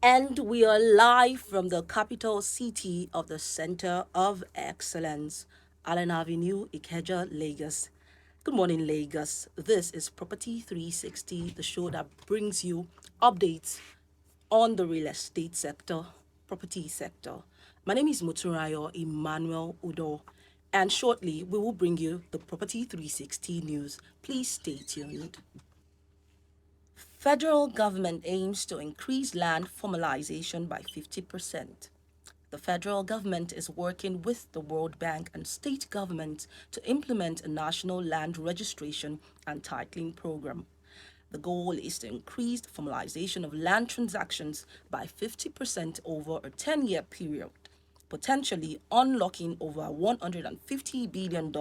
And we are live from the capital city of the Center of Excellence, Allen Avenue, Ikeja, Lagos. Good morning, Lagos. This is Property 360, the show that brings you updates on the real estate sector, property sector. My name is Muturayo Emmanuel Udo, and shortly we will bring you the Property 360 news. Please stay tuned. Federal government aims to increase land formalization by 50%. The federal government is working with the World Bank and state governments to implement a national land registration and titling program. The goal is to increase the formalization of land transactions by 50% over a 10-year period, potentially unlocking over $150 billion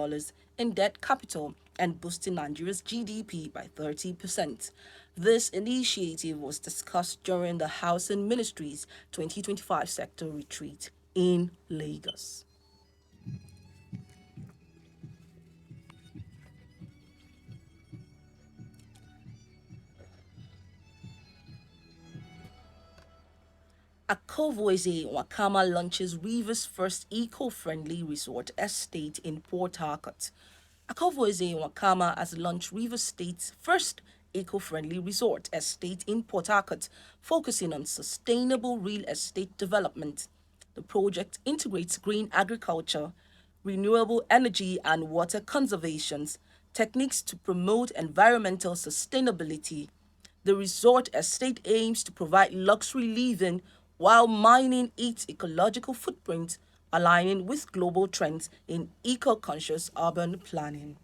in debt capital and boosting Nigeria's GDP by 30%. This initiative was discussed during the Housing Ministry's 2025 sector retreat in Lagos. Akovoeze Wakama launches River's first eco-friendly resort estate in Port Harcourt. Akovoeze Wakama has launched River State's first eco-friendly resort estate in Port Harcourt, focusing on sustainable real estate development. The project integrates green agriculture, renewable energy and water conservation techniques to promote environmental sustainability. The resort estate aims to provide luxury living while mining its ecological footprint, aligning with global trends in eco-conscious urban planning.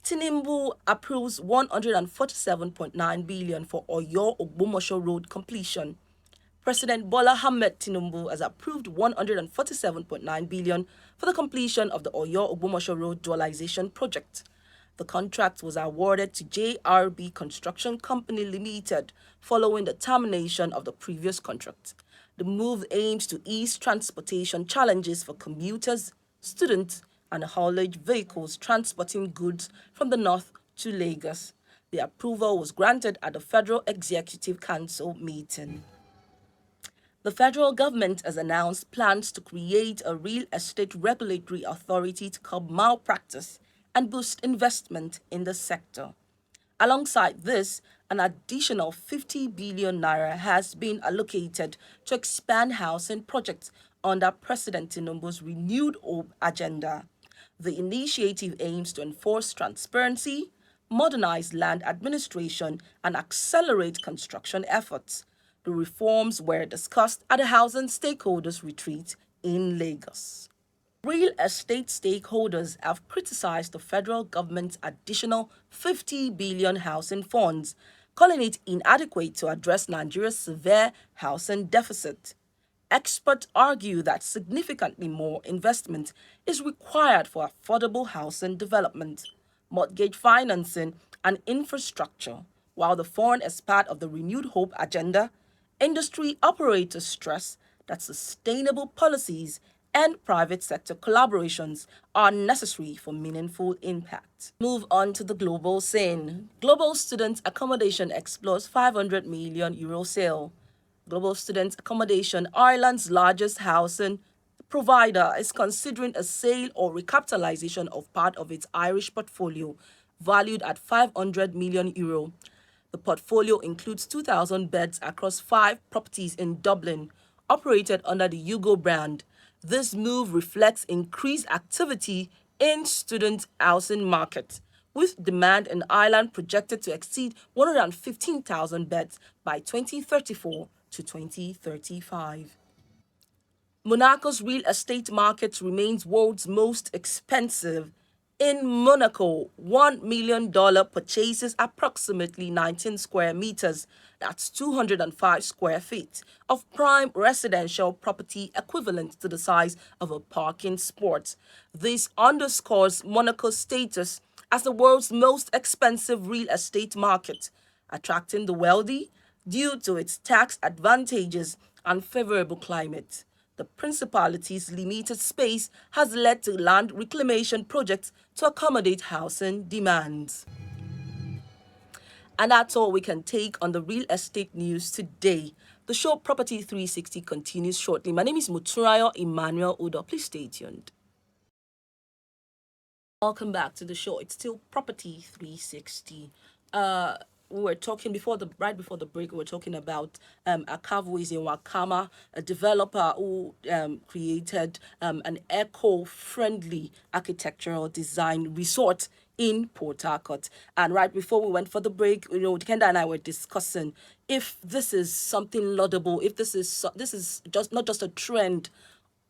Tinubu approves 147.9 billion for Oyo Ogbomosho Road completion. President Bola Ahmed Tinubu has approved 147.9 billion for the completion of the Oyo Ogbomosho Road dualization project. The contract was awarded to JRB Construction Company Limited following the termination of the previous contract. The move aims to ease transportation challenges for commuters, students, and haulage vehicles transporting goods from the north to Lagos. The approval was granted at the Federal Executive Council meeting. The federal government has announced plans to create a real estate regulatory authority to curb malpractice and boost investment in the sector. Alongside this, an additional 50 billion naira has been allocated to expand housing projects under President Tinubu's renewed hope agenda. The initiative aims to enforce transparency, modernize land administration, and accelerate construction efforts. The reforms were discussed at the Housing Stakeholders Retreat in Lagos. Real estate stakeholders have criticized the federal government's additional 50 billion housing funds, calling it inadequate to address Nigeria's severe housing deficit. Experts argue that significantly more investment is required for affordable housing development, mortgage financing, and infrastructure. While the fund is part of the Renewed Hope agenda, industry operators stress that sustainable policies and private sector collaborations are necessary for meaningful impact. Move on to the global scene. Global Student Accommodation explores €500 million sale. Global Student Accommodation, Ireland's largest housing provider, is considering a sale or recapitalization of part of its Irish portfolio, valued at €500 million. The portfolio includes 2,000 beds across 5 properties in Dublin, operated under the Yugo brand. This move reflects increased activity in student housing market, with demand in Ireland projected to exceed 115,000 beds by 2034 to 2035. Monaco's real estate market remains world's most expensive. In Monaco, $1 million purchases approximately 19 square meters, that's 205 square feet, of prime residential property equivalent to the size of a parking spot. This underscores Monaco's status as the world's most expensive real estate market, attracting the wealthy due to its tax advantages and favorable climate. The principality's limited space has led to land reclamation projects to accommodate housing demands. And that's all we can take on the real estate news today. The show Property 360 continues shortly. My name is Muturayo Emmanuel Udo. Please stay tuned. Welcome back to the show. It's still Property 360. We were talking right before the break. We were talking about Akavu in Wakama, a developer who created an eco-friendly architectural design resort in Port Harcourt. And right before we went for the break, Kenda and I were discussing if this is something laudable, if this is just not just a trend,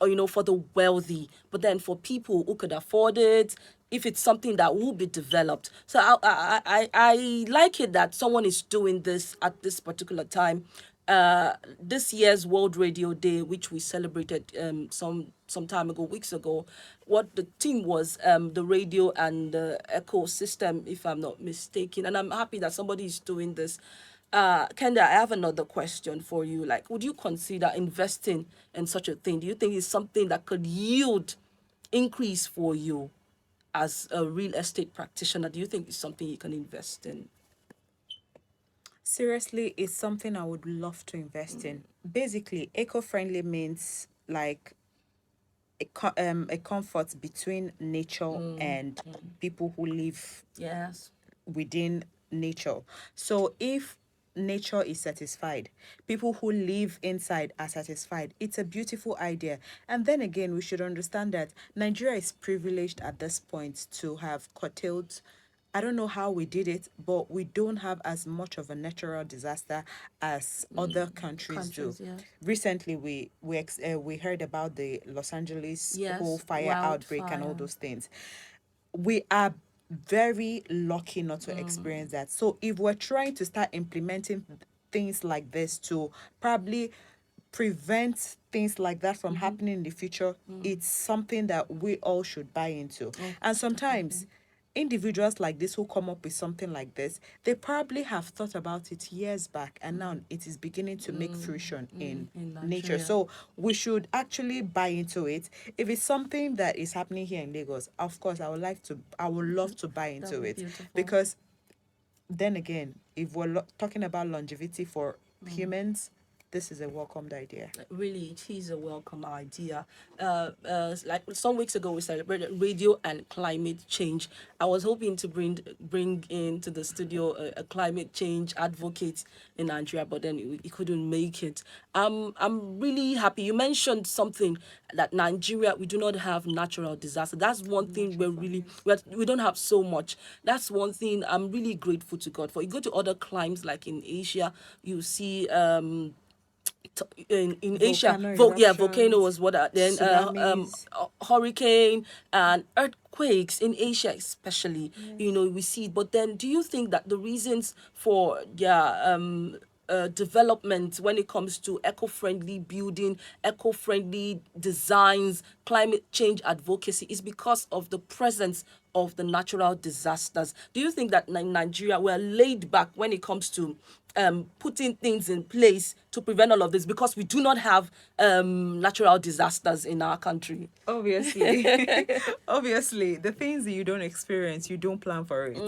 or for the wealthy, but then for people who could afford it, if it's something that will be developed. So I like it that someone is doing this at this particular time. This year's World Radio Day, which we celebrated some time ago, weeks ago, what the theme was, the radio and the ecosystem, if I'm not mistaken. And I'm happy that somebody is doing this. Kenda, I have another question for you. Like, would you consider investing in such a thing? Do you think it's something that could yield increase for you as a real estate practitioner? Do you think it's something you can invest in? Seriously, it's something I would love to invest in. Basically, eco-friendly means like a comfort between nature and people who live Yes. within nature. So if nature is satisfied, people who live inside are satisfied. It's a beautiful idea. And then again, we should understand that Nigeria is privileged at this point to have curtailed. I don't know how we did it, but we don't have as much of a natural disaster as other countries do. Yes. Recently, we heard about the Los Angeles whole Yes. fire outbreak and all Wildfire. those things. We are very lucky not to experience that. So if we're trying to start implementing things like this to probably prevent things like that from happening in the future, it's something that we all should buy into. And sometimes individuals like this who come up with something like this, they probably have thought about it years back, and now it is beginning to make fruition in nature. Nigeria. So we should actually buy into it. If it's something that is happening here in Lagos, of course I would love to buy into be it, beautiful. because then again, if we're talking about longevity for humans, this is a welcomed idea. Really, it is a welcome idea. Like some weeks ago, we celebrated radio and climate change. I was hoping to bring into the studio a climate change advocate in Nigeria, but then he couldn't make it. I'm really happy. You mentioned something that Nigeria, we do not have natural disaster. That's one thing we don't have so much. That's one thing I'm really grateful to God for. You go to other climes like in Asia, you see in Asia, volcano was what then tsunamis. hurricane and earthquakes in Asia especially. We see it. But then, do you think that the reasons for their development when it comes to eco-friendly building, eco-friendly designs, climate change advocacy is because of the presence of the natural disasters? Do you think that in Nigeria we're laid back when it comes to putting things in place to prevent all of this because we do not have natural disasters in our country? Obviously. Obviously, the things that you don't experience, you don't plan for it.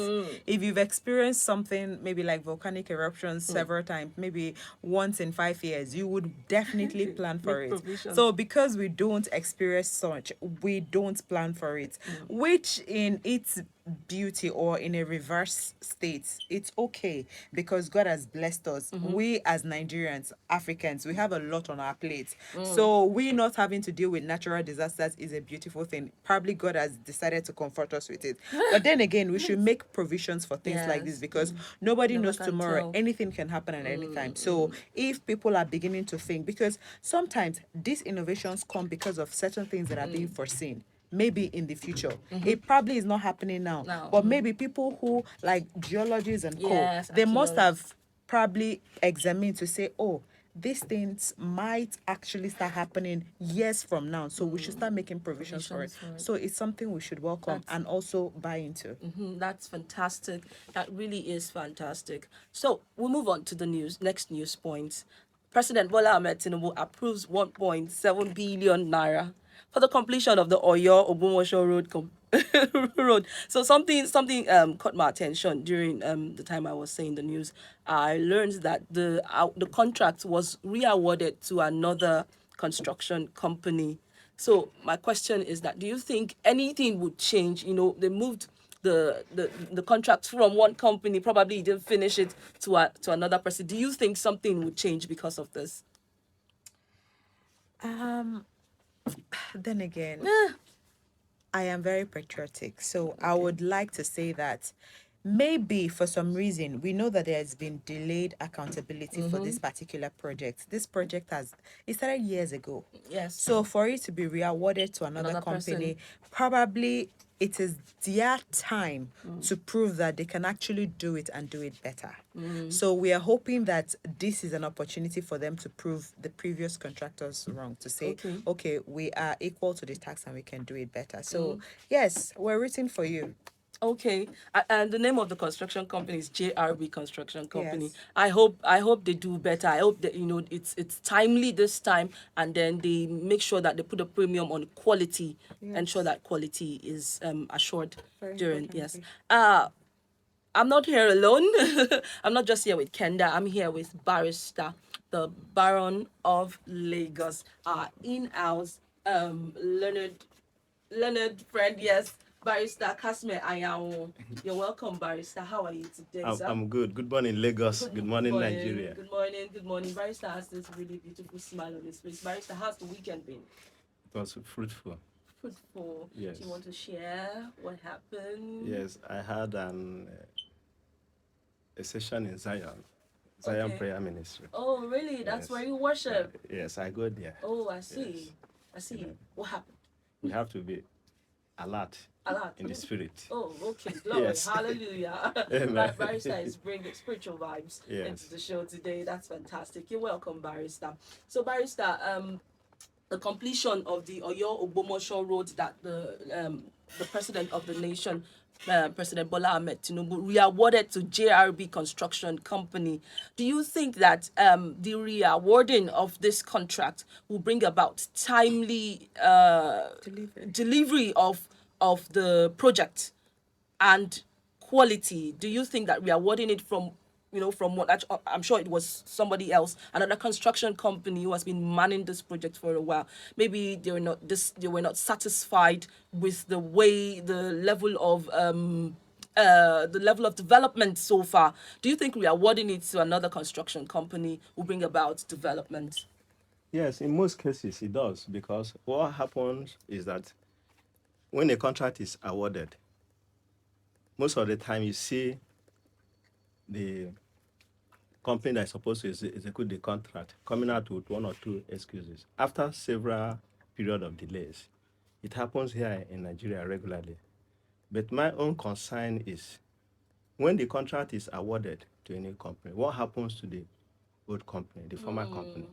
If you've experienced something maybe like volcanic eruptions several times, maybe once in 5 years, you would definitely plan for Make it. provisions. So because we don't experience such, we don't plan for it, which in its beauty or in a reverse state, it's okay, because God has blessed us. We as Nigerians, Africans, we have a lot on our plate. So we not having to deal with natural disasters is a beautiful thing. Probably God has decided to comfort us with it. But then again, we should make provisions for things like this, Yes. because nobody Never knows can tomorrow. tell. Anything can happen at any time. So if people are beginning to think, because sometimes these innovations come because of certain things that are being foreseen, maybe in the future. It probably is not happening now. Now. But maybe people who like geologists and Yes, they must archaeologists. have probably examined to say, oh, these things might actually start happening years from now. So we should start making provisions for it. Provisions for it. So it's something we should welcome and also buy into. That's fantastic. That really is fantastic. So we'll move on to the next news point. President Bola Ahmed Tinubu approves 1.7 billion naira for the completion of the Oyo Ogbomosho road road. So something caught my attention during the time I was saying the news. I learned that the contract was re-awarded to another construction company. So my question is that, do you think anything would change? You know, they moved the contract from one company, probably didn't finish it to another person. Do you think something would change because of this? Um, then again, I am very patriotic, so I would like to say that maybe for some reason we know that there has been delayed accountability for this particular project. This project has it started years ago. Yes. So for it to be re-awarded to another Another company, person. probably it is their time to prove that they can actually do it and do it better. So we are hoping that this is an opportunity for them to prove the previous contractors wrong, to say, Okay. okay, we are equal to the tax and we can do it better. So yes, we're rooting for you. Okay, and the name of the construction company is JRB Construction Company. Yes. I hope they do better. I hope that, you know, it's timely this time, and then they make sure that they put a premium on quality, ensure Yes. that quality is assured Very during, yes. importantly. I'm not here alone. I'm not just here with Kender. I'm here with Barrister, the Baron of Lagos, our in-house Leonard friend, yes, Barrister Casmir. You're welcome, Barrister. How are you today, sir? I'm good. Good morning, Lagos. Good morning, Nigeria. Good morning, good morning. Barrister has this really beautiful smile on his face. Barrister, how's the weekend been? It was fruitful. Fruitful. Yes. Do you want to share what happened? Yes, I had a session in Zion Okay. Prayer Ministry. Oh, really? That's Yes. where you worship? Yes, I go there. Oh, I see. Yes. I see. Yeah. What happened? We have to be alert Alert. in the spirit. Oh, okay. Glory. Yes. Hallelujah. Amen. Barrister is bringing spiritual vibes Yes. into the show today. That's fantastic. You're welcome, Barrister. So, Barrister, the completion of the Oyo Ogbomosho road that the president of the nation, President Bola Ahmed Tinubu, re-awarded to JRB Construction Company. Do you think that the re-awarding of this contract will bring about timely delivery of the project and quality? Do you think that we are awarding it from, from what I'm sure it was somebody else, another construction company who has been manning this project for a while? Maybe they were not satisfied with the level of development so far. Do you think we are awarding it to another construction company will bring about development? Yes, in most cases it does, because what happens is that when a contract is awarded, most of the time you see the company that is supposed to execute the contract coming out with one or two excuses. After several period of delays, it happens here in Nigeria regularly. But my own concern is when the contract is awarded to any company, what happens to the old company, the former company?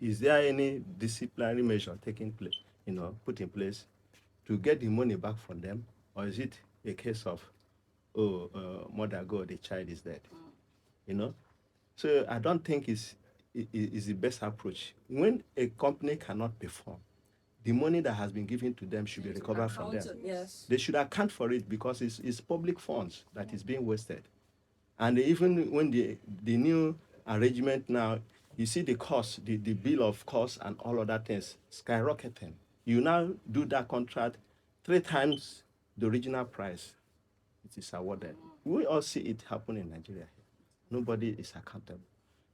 Is there any disciplinary measure taking place, put in place to get the money back from them? Or is it a case of, mother God, the child is dead? So I don't think it's the best approach. When a company cannot perform, the money that has been given to them should be recovered from them. Yes. They should account for it, because it's public funds that is being wasted. And even when the new arrangement now, you see the cost, the bill of cost and all other things skyrocketing. You now do that contract 3 times the original price it is awarded. We all see it happen in Nigeria. Nobody is accountable.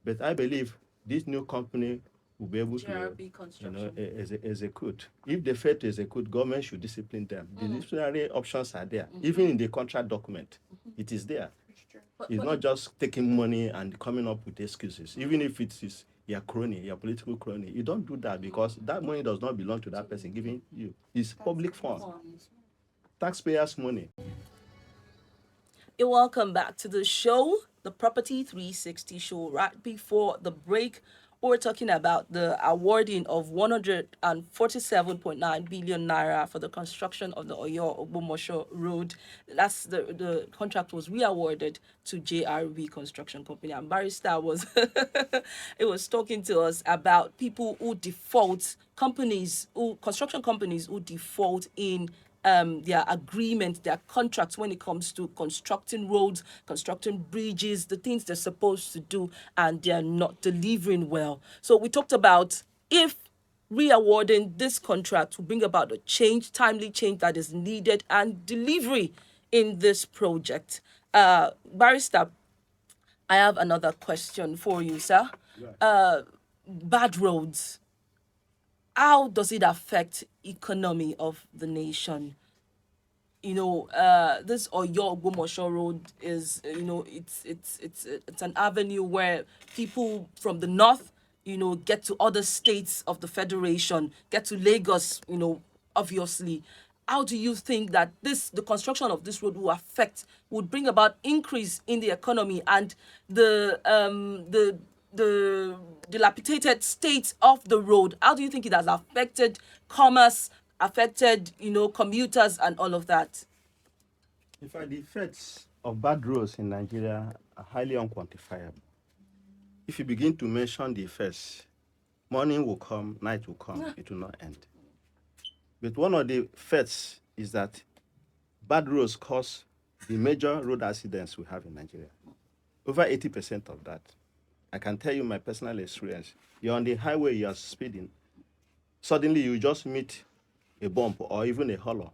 But I believe this new company will be able JRB to Construction. execute. If they fail to execute, government should discipline them. The disciplinary options are there. Even in the contract document, it is there. It's not just taking money and coming up with excuses. Even if it is your crony, your political crony, you don't do that, because that money does not belong to that person giving you. It's public fund, taxpayers' money. You're welcome back to the show, the Property 360 show. Right before the break, we're talking about the awarding of 147.9 billion naira for the construction of the Oyo Ogbomosho Road. That's the contract was re-awarded to JRB Construction Company. And Barrister was it was talking to us about people who default, construction companies who default in their agreement, their contracts when it comes to constructing roads, constructing bridges, the things they're supposed to do, and they're not delivering well. So we talked about if re-awarding this contract will bring about a change, timely change that is needed, and delivery in this project. Barrister, I have another question for you, sir. Bad roads, how does it affect economy of the nation? This Oyo Ogbomoso Road is, it's an avenue where people from the north, get to other states of the federation, get to Lagos, obviously. How do you think that the construction of this road would bring about increase in the economy and the dilapidated state of the road? How do you think it has affected commerce, affected, commuters and all of that? In fact, the effects of bad roads in Nigeria are highly unquantifiable. If you begin to mention the effects, morning will come, night will come, it will not end. But one of the effects is that bad roads cause the major road accidents we have in Nigeria. Over 80% of that. I can tell you my personal experience. You're on the highway, you're speeding. Suddenly you just meet a bump or even a hollow.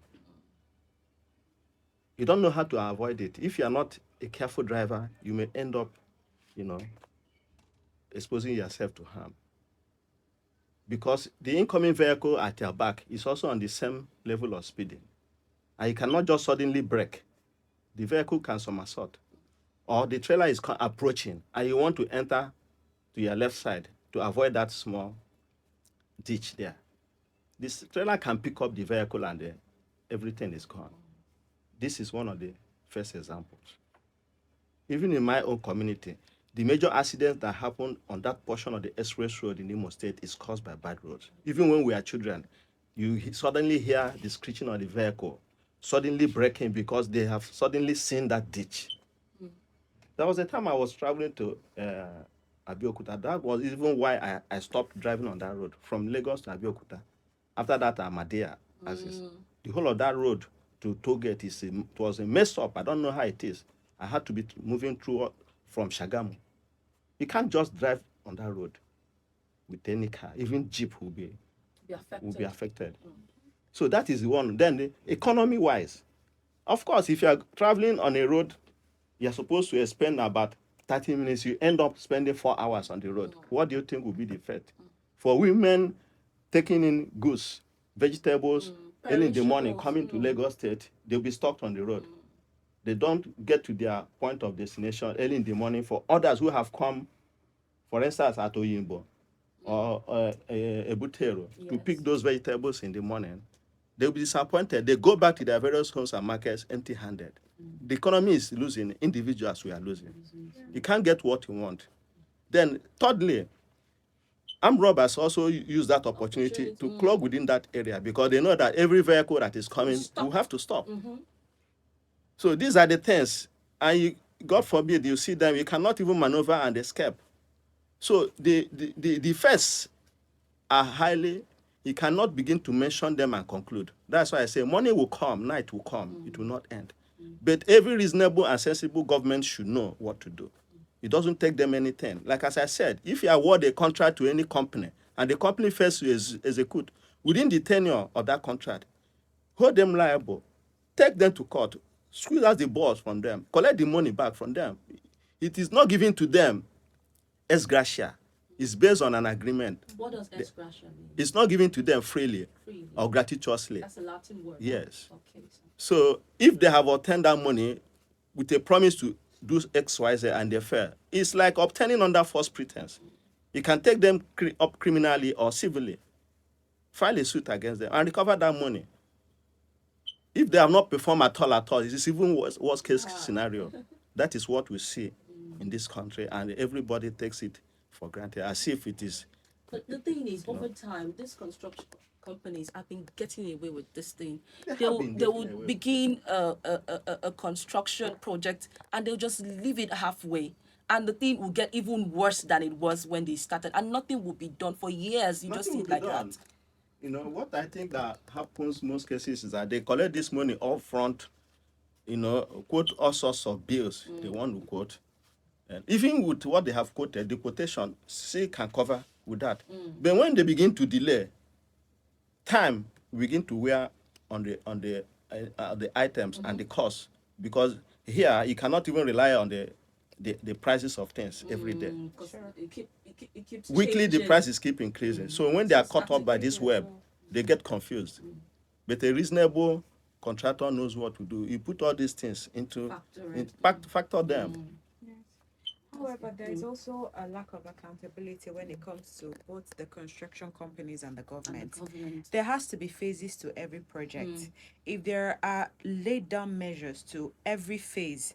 You don't know how to avoid it. If you are not a careful driver, you may end up, exposing yourself to harm. Because the incoming vehicle at your back is also on the same level of speeding. And you cannot just suddenly brake. The vehicle can somersault. Or the trailer is approaching and you want to enter to your left side to avoid that small ditch there. This trailer can pick up the vehicle and everything is gone. This is one of the first examples. Even in my own community, the major accidents that happen on that portion of the express road in Imo State is caused by bad roads. Even when we are children, you suddenly hear the screeching of the vehicle, suddenly braking because they have suddenly seen that ditch. There was a time I was traveling to Abeokuta. That was even why I stopped driving on that road from Lagos to Abeokuta. After that, Ahmadiyya. The whole of that road to Tollgate it was a mess up. I don't know how it is. I had to be moving through from Shagamu. You can't just drive on that road with any car. Even Jeep will be affected. So that is the one. Then the economy-wise, of course, if you are traveling on a road, you're supposed to spend about 30 minutes. You end up spending 4 hours on the road. What do you think will be the effect? For women taking in goods, vegetables, early in the morning, coming to Lagos State, they'll be stuck on the road. They don't get to their point of destination early in the morning. For others who have come, for instance, at Oyimbo or Ebutero, to pick those vegetables in the morning, they'll be disappointed. They go back to their various homes and markets empty-handed. The economy is losing. Individuals, we are losing. You can't get what you want. Then, thirdly, armed robbers also use that opportunity to plug within that area because they know that every vehicle that is coming will have to stop. So these are the things, and God forbid you see them, you cannot even maneuver and escape. So the effects are highly, you cannot begin to mention them and conclude. That's why I say morning will come, night will come, it will not end. But every reasonable and sensible government should know what to do. It doesn't take them anything. Like as I said, if you award a contract to any company and the company fails to execute within the tenure of that contract, hold them liable, take them to court, squeeze out the balls from them, collect the money back from them. It is not given to them ex gratia. It's based on an agreement. What does ex gratia mean? It's not given to them freely or gratuitously. That's a Latin word. Yes. Okay. So if they have obtained that money with a promise to do X, Y, Z and they fail, it's like obtaining under false pretense. You can take them up criminally or civilly, file a suit against them and recover that money. If they have not performed at all, it is even worst case scenario. That is what we see in this country, and everybody takes it for granted, as if it is. But the thing is, over time, these construction companies have been getting away with this thing. They They have will, been they getting will away with begin a construction project and they'll just leave it halfway. And the thing will get even worse than it was when they started. And nothing will be done for years. You just Nothing see will it be like done. that. What I think that happens most cases is that they collect this money up front, quote all sorts of bills they want to quote. And even with what they have quoted, the quotation still can cover with that. But when they begin to delay, time begin to wear on the items and the costs, because here you cannot even rely on the prices of things every day. Because it keeps Weekly, the changing. prices keep increasing. So when they are caught up by this web, they get confused. But a reasonable contractor knows what to do. You put all these things into factor them. However, there is also a lack of accountability when it comes to both the construction companies and the government. There has to be phases to every project. If there are laid down measures to every phase,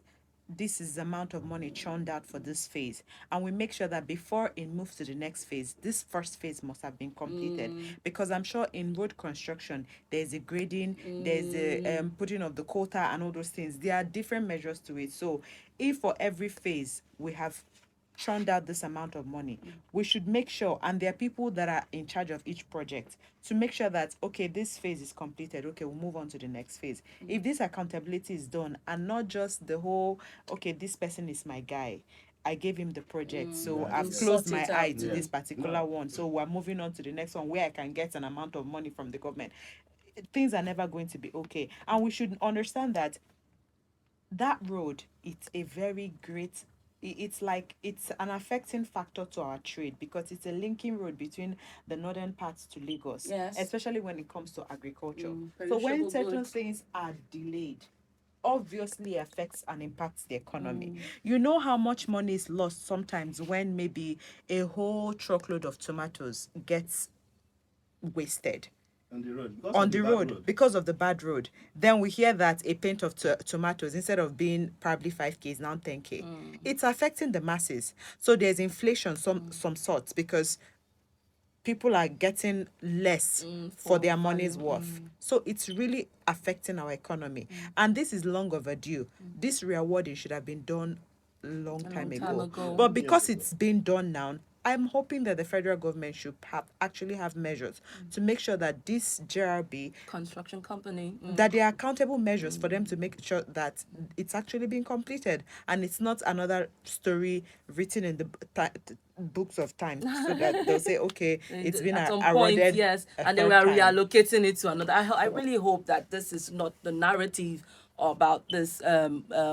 this is the amount of money churned out for this phase, and we make sure that before it moves to the next phase, this first phase must have been completed. Because I'm sure in road construction there's a grading, there's a putting of the quota and all those things. There are different measures to it. So if for every phase we have churned out this amount of money, we should make sure, and there are people that are in charge of each project, to make sure that, okay, this phase is completed, okay, we'll move on to the next phase. If this accountability is done, and not just the whole, okay, this person is my guy, I gave him the project, so Yeah, I've yeah. closed Sort my it eye out. to Yeah. this particular one, so we're moving on to the next one where I can get an amount of money from the government. Things are never going to be okay, and we should understand that that road, it's a very great, it's like it's an affecting factor to our trade, because it's a linking road between the northern parts to Lagos. Yes. Especially when it comes to agriculture. So when perishable certain goods. things are delayed, obviously affects and impacts the economy. You know how much money is lost sometimes when maybe a whole truckload of tomatoes gets wasted On the road. Because on of the bad road because of the bad road. Then we hear that a pint of tomatoes, instead of being probably 5K, is now 10K. It's affecting the masses. So there's inflation, some sorts, because people are getting less for their money's worth. So it's really affecting our economy. And this is long overdue. This rewarding should have been done long time ago. But because it's been done now, I'm hoping that the federal government should actually have measures to make sure that this JRB, Construction company. that there are accountable measures for them to make sure that it's actually being completed, and it's not another story written in the books of time, so that they'll say, okay, it's been At some awarded point, yes, a and they third were time. reallocating it to another. I really hope that this is not the narrative about this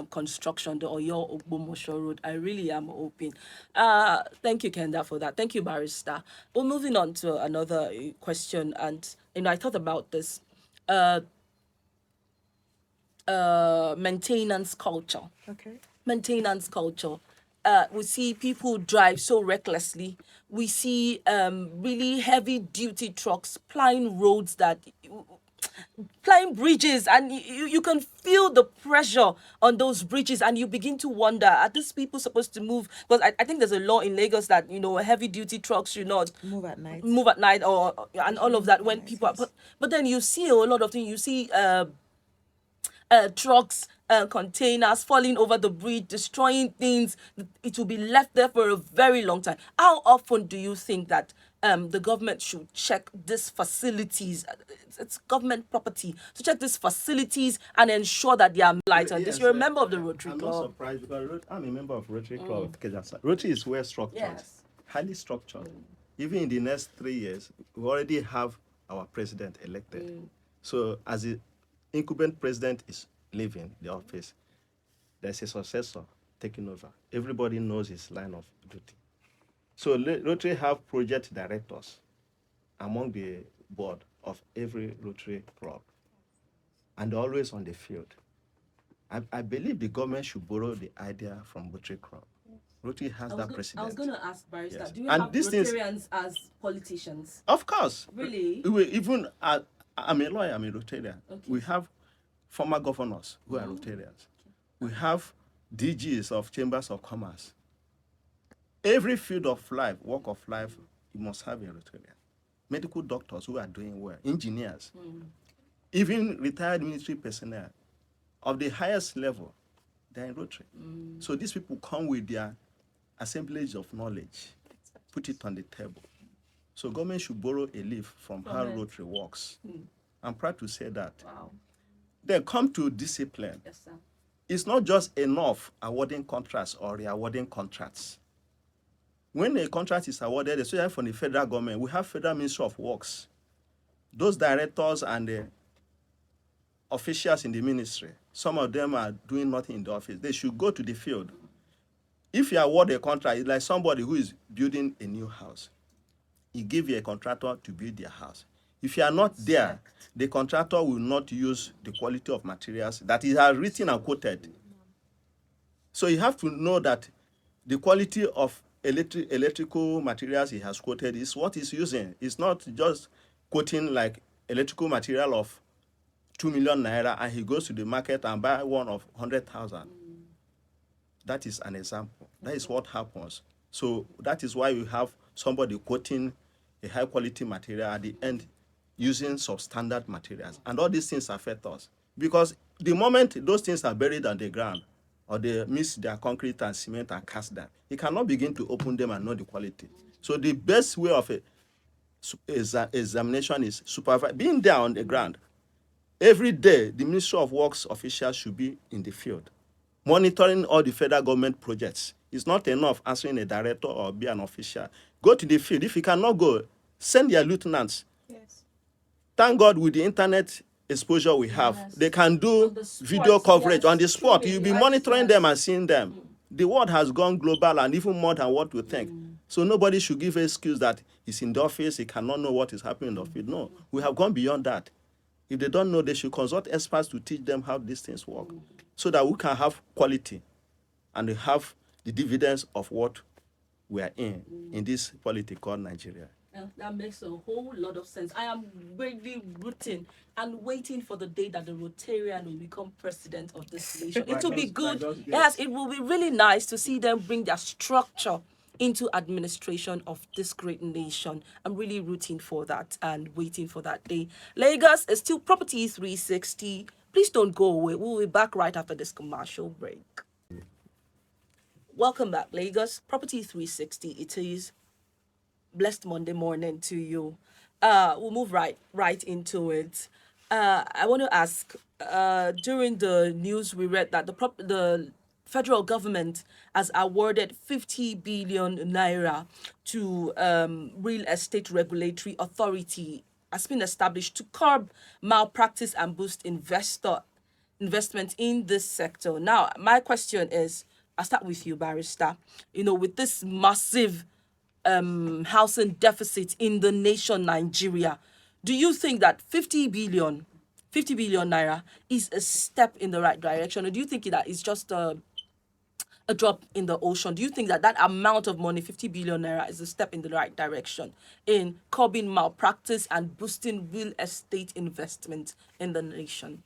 construction, the Oyo Ogbomosho Road. I really am hoping. Thank you, Kender, for that. Thank you, Barrister. Well, moving on to another question, and I thought about this maintenance culture. Okay. Maintenance culture. We see people drive so recklessly. We see really heavy duty trucks plying roads plying bridges, and you can feel the pressure on those bridges, and you begin to wonder, are these people supposed to move? Because I think there's a law in Lagos that heavy duty trucks should not Move at night. or and all of that when people but then you see a lot of things. You see trucks, containers falling over the bridge, destroying things. It will be left there for a very long time. How often do you think that the government should check these facilities? It's government property to check these facilities and ensure that they are light on this. You're a member of the Rotary I'm Club. not surprised, because I'm a member of Rotary Club of Kejasa. Rotary is well structured, Yes. highly structured. Even in the next 3 years, we already have our president elected. So as the incumbent president is leaving the office, there's a successor taking over. Everybody knows his line of duty. So Rotary have project directors among the board of every Rotary Club, and they're always on the field. I believe the government should borrow the idea from Rotary Club. Rotary has that president. I was going to ask Barrister, Yes. do you And have these things- Rotarians as politicians? Of course. Really? Even I'm a lawyer, I'm a Rotarian. Okay. We have former governors who are Rotarians. We have DGs of chambers of commerce. Every field of life, walk of life, you must have a Rotarian. Medical doctors who are doing well, engineers, even retired military personnel of the highest level, they're in Rotary. So these people come with their assemblage of knowledge, put it on the table. So government should borrow a leaf from how Rotary works. I'm proud to say that. Wow. Then come to discipline. Yes, sir. It's not just enough awarding contracts or re-awarding contracts. When a contract is awarded, especially from the federal government, we have Federal Ministry of Works. Those directors and the officials in the ministry, some of them are doing nothing in the office. They should go to the field. If you award a contract, it's like somebody who is building a new house. You give you a contractor to build their house. If you are not there, the contractor will not use the quality of materials that he has written and quoted. So you have to know that the quality of electrical materials he has quoted is what he's using. It's not just quoting like electrical material of 2 million naira and he goes to the market and buy one of 100,000. That is an example. That is what happens. So that is why we have somebody quoting a high quality material at the end using substandard materials. And all these things affect us. Because the moment those things are buried on the ground, or they mix their concrete and cement and cast them, you cannot begin to open them and know the quality. So the best way of examination is being there on the ground. Every day, the Ministry of Works officials should be in the field, monitoring all the federal government projects. It's not enough answering a director or be an official. Go to the field. If you cannot go, send your lieutenants. Yes. Thank God with the internet exposure we have, Yes. they can do the spot, video coverage yes, on the spot. truly, You'll be yes, monitoring yes. them and seeing them. The world has gone global and even more than what we think. So nobody should give an excuse that he's in the office, he cannot know what is happening in the field. No, we have gone beyond that. If they don't know, they should consult experts to teach them how these things work so that we can have quality and have the dividends of what we are in this politics called Nigeria. That makes a whole lot of sense. I am really rooting and waiting for the day that the Rotarian will become president of this nation. It will be good. Yes, it will be really nice to see them bring their structure into administration of this great nation. I'm really rooting for that and waiting for that day. Lagos is still Property 360. Please don't go away. We'll be back right after this commercial break. Welcome back, Lagos. Property 360. It is blessed Monday morning to you. We'll move right into it. I want to ask, during the news we read that the federal government has awarded 50 billion naira to real estate regulatory authority has been established to curb malpractice and boost investment in this sector. Now, my question is, I'll start with you, Barrister. With this massive housing deficit in the nation Nigeria, do you think that 50 billion naira is a step in the right direction, or do you think that it's just a drop in the ocean? Do you think that amount of money, 50 billion naira, is a step in the right direction in curbing malpractice and boosting real estate investment in the nation?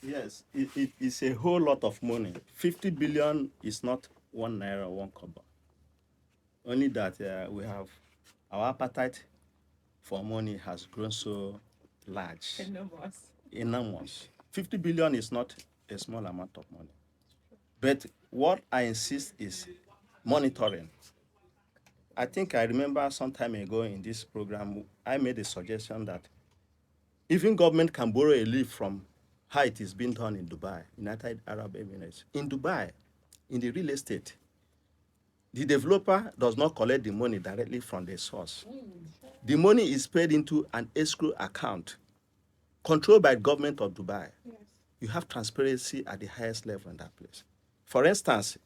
Yes, it's a whole lot of money. 50 billion is not 1 naira, 1 kobo. Only that we have our appetite for money has grown so large. Enormous. 50 billion is not a small amount of money. But what I insist is monitoring. I think I remember some time ago in this program, I made a suggestion that even government can borrow a leaf from how it is being done in Dubai, United Arab Emirates. In Dubai, in the real estate, the developer does not collect the money directly from the source. The money is paid into an escrow account controlled by the government of Dubai. Yes. You have transparency at the highest level in that place. For instance,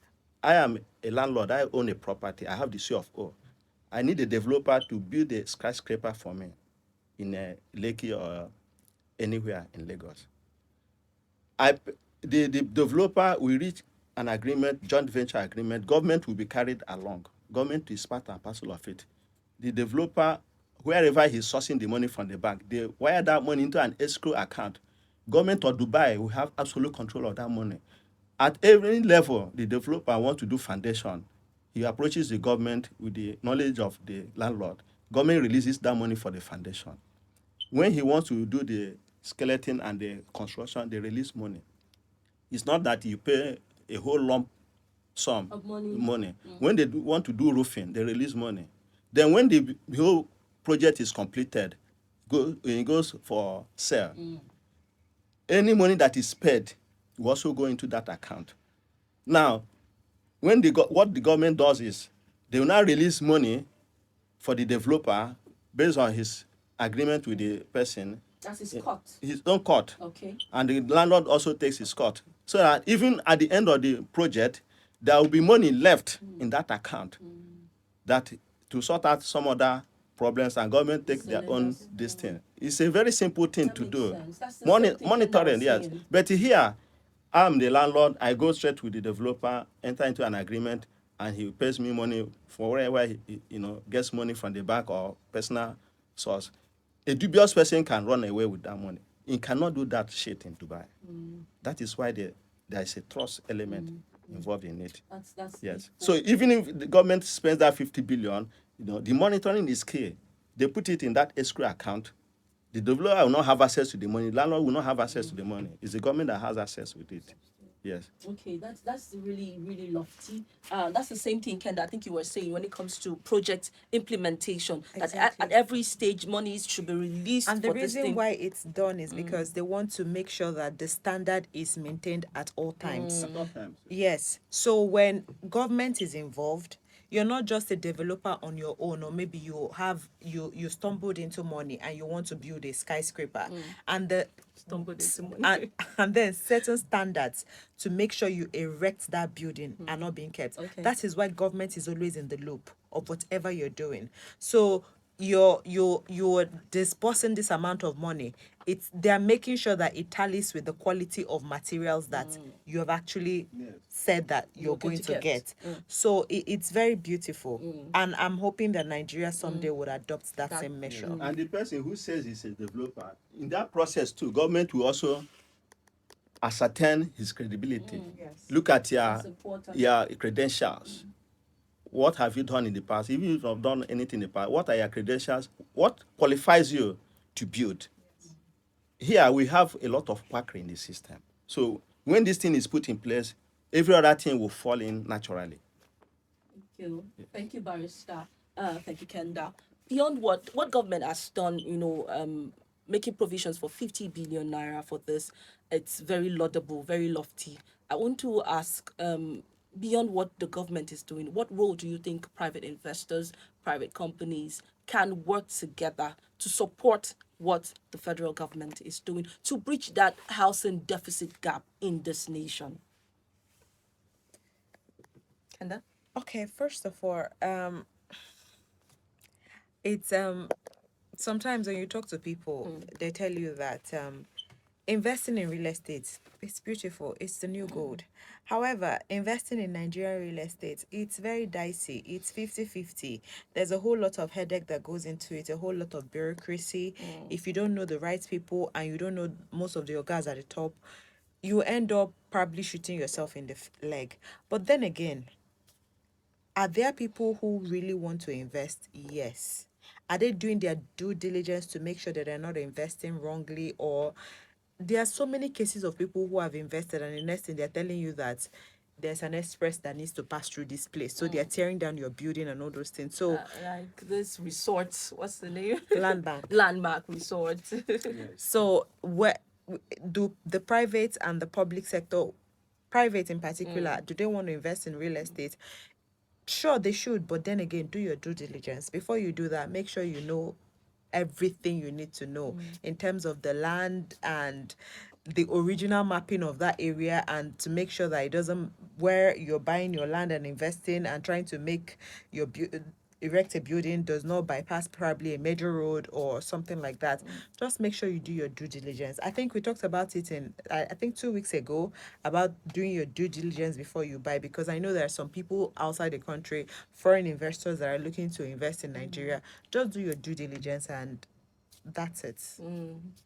I am a landlord. I own a property. I have the CFO. I need a developer to build a skyscraper for me in Lekki or anywhere in Lagos. The developer will reach an agreement, joint venture agreement. Government will be carried along. Government is part and parcel of it. The developer, wherever he's sourcing the money from the bank, they wire that money into an escrow account. Government of Dubai will have absolute control of that money. At every level, the developer wants to do foundation. he approaches the government with the knowledge of the landlord. Government releases that money for the foundation. When he wants to do the skeleton and the construction, they release money. It's not that you pay a whole lump sum Of money. When they want to do roofing, they release money. Then when the whole project is completed, it goes for sale. Any money that is paid will also go into that account. Now, when what the government does is they will now release money for the developer based on his agreement with the person. That's his cut. His own cut. Okay. And the landlord also takes his cut. So that even at the end of the project, there will be money left in that account that to sort out some other problems, and government take their own this thing. It's a very simple thing to do. Monitoring, yes. But here, I'm the landlord. I go straight with the developer, enter into an agreement, and he pays me money for wherever he gets money from the bank or personal source. A dubious person can run away with that money. He cannot do that shit in Dubai. That is why there is a trust element involved in it. That's yes. So even if the government spends that 50 billion, the monitoring is key. They put it in that escrow account. The developer will not have access to the money. The landlord will not have access to the money. It's the government that has access with it. Yes. Okay, that's really, really lofty. That's the same thing, Kender, I think you were saying when it comes to project implementation. Exactly. That at every stage, monies should be released. And the for this reason thing. why it's done is because they want to make sure that the standard is maintained at all times. At all times. Yes. So when government is involved, you're not just a developer on your own, or maybe you stumbled into money and you want to build a skyscraper, and the Stumbled into money. and then certain standards to make sure you erect that building are not being kept. Okay. That is why government is always in the loop of whatever you're doing. So you're disbursing this amount of money. They're making sure that it tallies with the quality of materials that you have actually said that you're going to get. So it's very beautiful, and I'm hoping that Nigeria someday would adopt that same measure. And the person who says he's a developer, in that process too, government will also ascertain his credibility. Yes. Look at That's important. your credentials. What have you done in the past? Even if you have done anything in the past, what are your credentials? What qualifies you to build? Here we have a lot of quackery in the system. So when this thing is put in place, every other thing will fall in naturally. Thank you, Barrister. Thank you, Kender. Beyond what government has done, making provisions for 50 billion naira for this, it's very laudable, very lofty. I want to ask, beyond what the government is doing, what role do you think private investors, private companies can work together to support what the federal government is doing to bridge that housing deficit gap in this nation? Kender? Okay, first of all, it's sometimes when you talk to people, they tell you that investing in real estate, it's beautiful, it's the new gold. However, investing in Nigerian real estate, it's very dicey. It's 50-50. There's a whole lot of headache that goes into it, a whole lot of bureaucracy. If you don't know the right people and you don't know most of the guys at the top, you end up probably shooting yourself in the leg. But then again, are there people who really want to invest? Yes. Are they doing their due diligence to make sure that they're not investing wrongly? Or there are so many cases of people who have invested, and the next thing they're telling you that there's an express that needs to pass through this place. So they're tearing down your building and all those things. So like this resort, what's the name? Landmark. Landmark Resort. So where do the private and the public sector, private in particular, do they want to invest in real estate? Sure, they should, but then again, do your due diligence. Before you do that, make sure you know everything you need to know in terms of the land and the original mapping of that area, and to make sure that it doesn't, where you're buying your land and investing and trying to make your erect a building, does not bypass probably a major road or something like that. Just make sure you do your due diligence. I think we talked about it in, I think 2 weeks ago, about doing your due diligence before you buy, because I know there are some people outside the country, foreign investors that are looking to invest in Nigeria. Just do your due diligence, and that's it.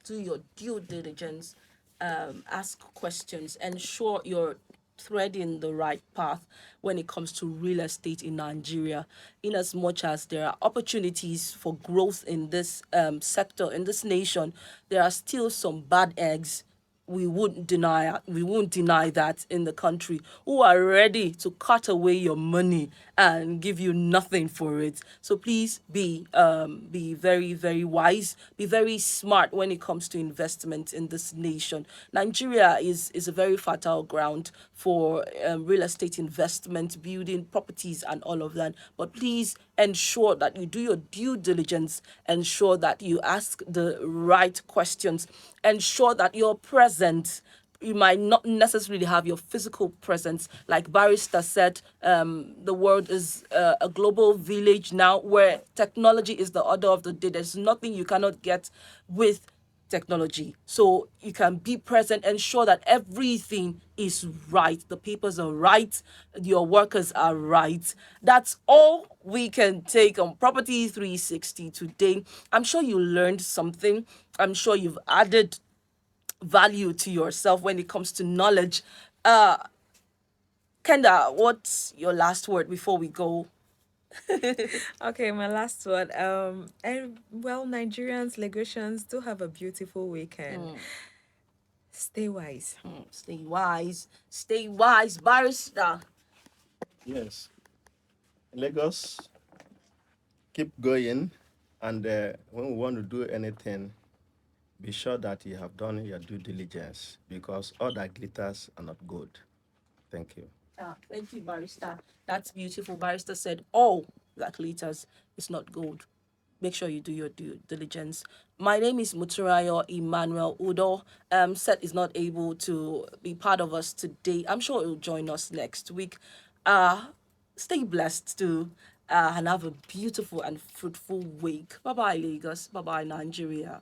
Do your due diligence, ask questions, ensure your threading the right path when it comes to real estate in Nigeria, in as much as there are opportunities for growth in this sector, in this nation, there are still some bad eggs. We won't deny that in the country, who are ready to cut away your money and give you nothing for it. So please be very, very wise, be very smart when it comes to investment in this nation. Nigeria is a very fertile ground for real estate investment, building properties and all of that, but please ensure that you do your due diligence, ensure that you ask the right questions, ensure that you're present. You might not necessarily have your physical presence. Like Barrister said, the world is a global village now where technology is the order of the day. There's nothing you cannot get with technology. So you can be present, ensure that everything is right. The papers are right, your workers are right. That's all we can take on Property 360 today. I'm sure you learned something. I'm sure you've added value to yourself when it comes to knowledge. Kenda, what's your last word before we go? Okay, my last one. And well, Nigerians, Lagosians do have a beautiful weekend. Stay wise. Stay wise, Barrister. Yes. Lagos, keep going. And when we want to do anything, be sure that you have done your due diligence, because all that glitters are not good. Thank you. Thank you, Barrister. That's beautiful. Barrister said all that glitters is not gold. Make sure you do your due diligence. My name is Muturayo Emmanuel Udo. Seth is not able to be part of us today. I'm sure he'll join us next week. Stay blessed too, and have a beautiful and fruitful week. Bye bye, Lagos. Bye bye, Nigeria.